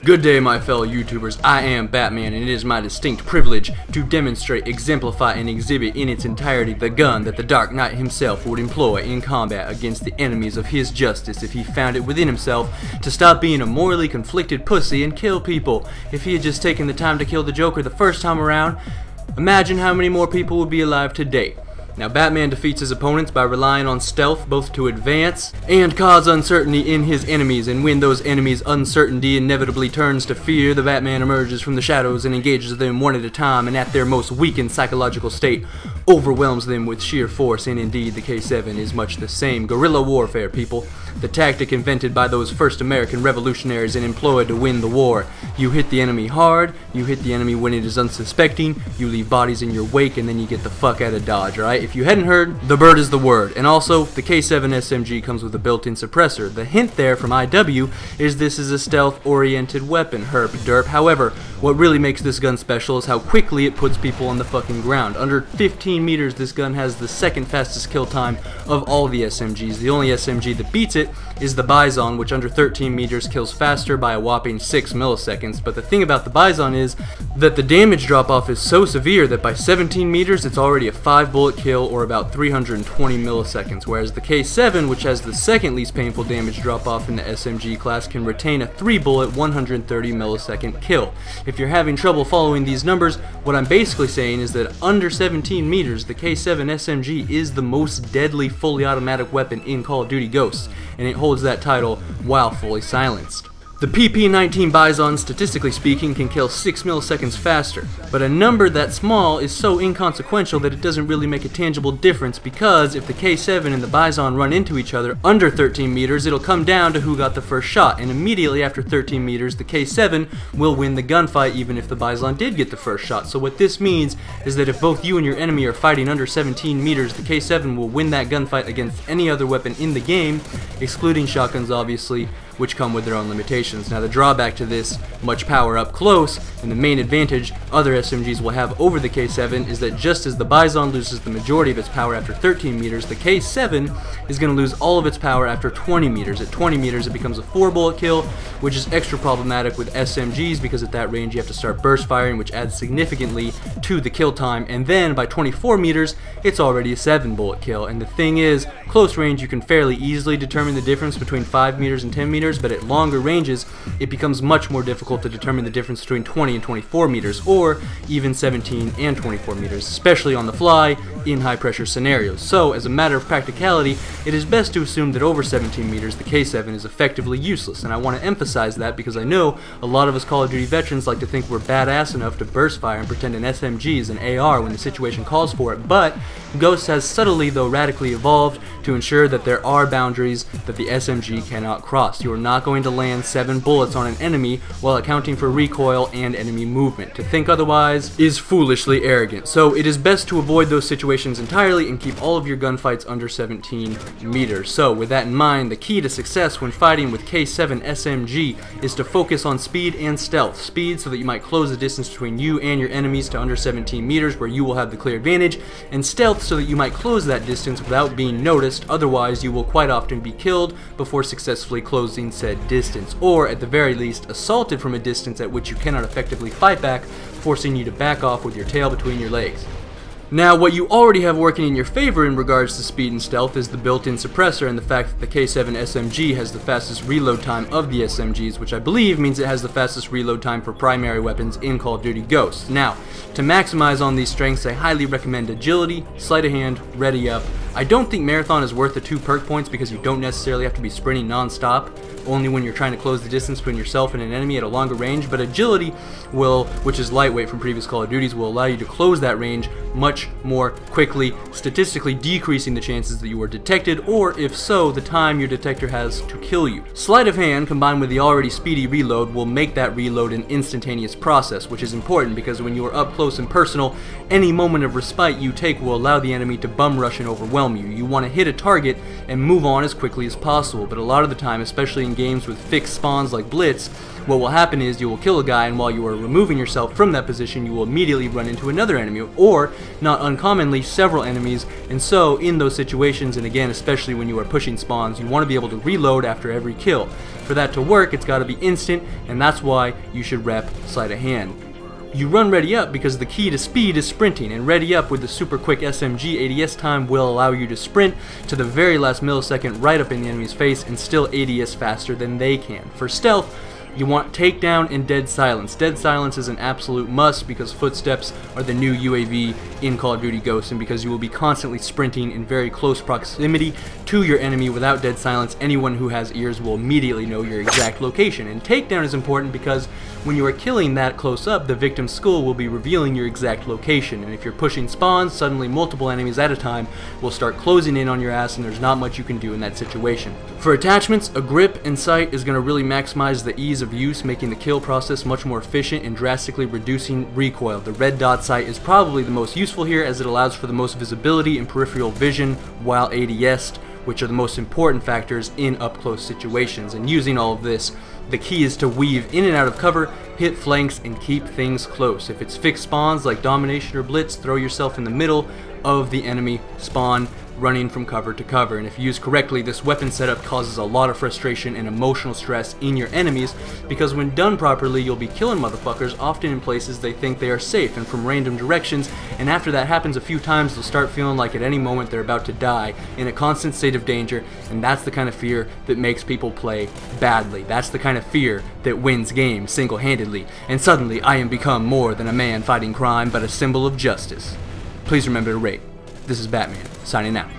Good day, my fellow YouTubers. I am Batman, and it is my distinct privilege to demonstrate, exemplify, and exhibit in its entirety the gun that the Dark Knight himself would employ in combat against the enemies of his justice if he found it within himself to stop being a morally conflicted pussy and kill people. If he had just taken the time to kill the Joker the first time around, imagine how many more people would be alive today. Now, Batman defeats his opponents by relying on stealth both to advance and cause uncertainty in his enemies, and when those enemies' uncertainty inevitably turns to fear, the Batman emerges from the shadows and engages them one at a time, and at their most weakened psychological state, overwhelms them with sheer force. And indeed, the K7 is much the same. Guerrilla warfare, people. The tactic invented by those first American revolutionaries and employed to win the war. You hit the enemy hard, you hit the enemy when it is unsuspecting, you leave bodies in your wake, and then you get the fuck out of Dodge, alright? If you hadn't heard, the bird is the word. And also, the K7 SMG comes with a built-in suppressor. The hint there from IW is this is a stealth-oriented weapon, herp derp. However, what really makes this gun special is how quickly it puts people on the fucking ground. Under 15 meters, this gun has the second fastest kill time of all the SMGs. The only SMG that beats it is the Bison, which under 13 meters kills faster by a whopping 6 milliseconds. But the thing about the Bison is that the damage drop-off is so severe that by 17 meters, it's already a 5-bullet kill or about 320 milliseconds, whereas the K7, which has the second least painful damage drop-off in the SMG class, can retain a 3-bullet 130 millisecond kill. If you're having trouble following these numbers, what I'm basically saying is that under 17 meters, the K7 SMG is the most deadly fully automatic weapon in Call of Duty Ghosts, and it holds that title while fully silenced. The PP-19 Bison, statistically speaking, can kill 6 milliseconds faster, but a number that small is so inconsequential that it doesn't really make a tangible difference, because if the K7 and the Bison run into each other under 13 meters, it'll come down to who got the first shot, and immediately after 13 meters, the K7 will win the gunfight even if the Bison did get the first shot. So what this means is that if both you and your enemy are fighting under 17 meters, the K7 will win that gunfight against any other weapon in the game, excluding shotguns obviously, which come with their own limitations. Now, the drawback to this much power up close, and the main advantage other SMGs will have over the K7, is that just as the Bison loses the majority of its power after 13 meters, the K7 is going to lose all of its power after 20 meters. At 20 meters, it becomes a 4-bullet kill, which is extra problematic with SMGs because at that range you have to start burst firing, which adds significantly to the kill time, and then by 24 meters, it's already a 7-bullet kill. And the thing is, close range you can fairly easily determine the difference between 5 meters and 10 meters, but at longer ranges, it becomes much more difficult to determine the difference between 20 and 24 meters, or even 17 and 24 meters, especially on the fly in high-pressure scenarios. So, as a matter of practicality, it is best to assume that over 17 meters, the K7 is effectively useless, and I want to emphasize that because I know a lot of us Call of Duty veterans like to think we're badass enough to burst fire and pretend an SMG is an AR when the situation calls for it, but Ghosts has subtly, though radically, evolved to ensure that there are boundaries that the SMG cannot cross. You are not going to land 7 bullets on an enemy while accounting for recoil and enemy movement. To think otherwise is foolishly arrogant. So it is best to avoid those situations entirely and keep all of your gunfights under 17 meters. So with that in mind, the key to success when fighting with K7 SMG is to focus on speed and stealth. Speed so that you might close the distance between you and your enemies to under 17 meters where you will have the clear advantage, and stealth so that you might close that distance without being noticed. Otherwise, you will quite often be killed before successfully closing said distance, or at the very least assaulted from a distance at which you cannot effectively fight back, forcing you to back off with your tail between your legs. Now, what you already have working in your favor in regards to speed and stealth is the built-in suppressor and the fact that the K7 SMG has the fastest reload time of the SMGs, which I believe means it has the fastest reload time for primary weapons in Call of Duty Ghosts. Now, to maximize on these strengths, I highly recommend agility, sleight of hand, ready up. I don't think Marathon is worth the 2 perk points because you don't necessarily have to be sprinting non-stop, only when you're trying to close the distance between yourself and an enemy at a longer range, but agility will, which is lightweight from previous Call of Duties, will allow you to close that range much more quickly, statistically decreasing the chances that you are detected, or if so, the time your detector has to kill you. Sleight of hand combined with the already speedy reload will make that reload an instantaneous process, which is important because when you are up close and personal, any moment of respite you take will allow the enemy to bum rush and overwhelm overwhelm you. You want to hit a target and move on as quickly as possible, but a lot of the time, especially in games with fixed spawns like Blitz, what will happen is you will kill a guy, and while you are removing yourself from that position, you will immediately run into another enemy, or, not uncommonly, several enemies. And so, in those situations, and again, especially when you are pushing spawns, you want to be able to reload after every kill. For that to work, it's got to be instant, and that's why you should rep sleight of hand. You run ready up because the key to speed is sprinting, and ready up with the super quick SMG ADS time will allow you to sprint to the very last millisecond right up in the enemy's face and still ADS faster than they can. For stealth, you want takedown and dead silence. Dead silence is an absolute must because footsteps are the new UAV in Call of Duty Ghosts, and because you will be constantly sprinting in very close proximity to your enemy. Without dead silence, anyone who has ears will immediately know your exact location. And takedown is important because when you are killing that close up, the victim's skull will be revealing your exact location, and if you're pushing spawns, suddenly multiple enemies at a time will start closing in on your ass, and there's not much you can do in that situation. For attachments, a grip and sight is going to really maximize the ease of use, making the kill process much more efficient and drastically reducing recoil. The red dot sight is probably the most useful here, as it allows for the most visibility and peripheral vision while ADS'd, which are the most important factors in up-close situations. And using all of this, the key is to weave in and out of cover, hit flanks, and keep things close. If it's fixed spawns like Domination or Blitz, throw yourself in the middle of the enemy spawn, running from cover to cover. And if used correctly, this weapon setup causes a lot of frustration and emotional stress in your enemies, because when done properly, you'll be killing motherfuckers often in places they think they are safe and from random directions, and after that happens a few times, they'll start feeling like at any moment they're about to die, in a constant state of danger. And that's the kind of fear that makes people play badly. That's the kind of fear that wins games single-handedly, and suddenly I am become more than a man fighting crime, but a symbol of justice. Please remember to rate. This is Batman, signing out.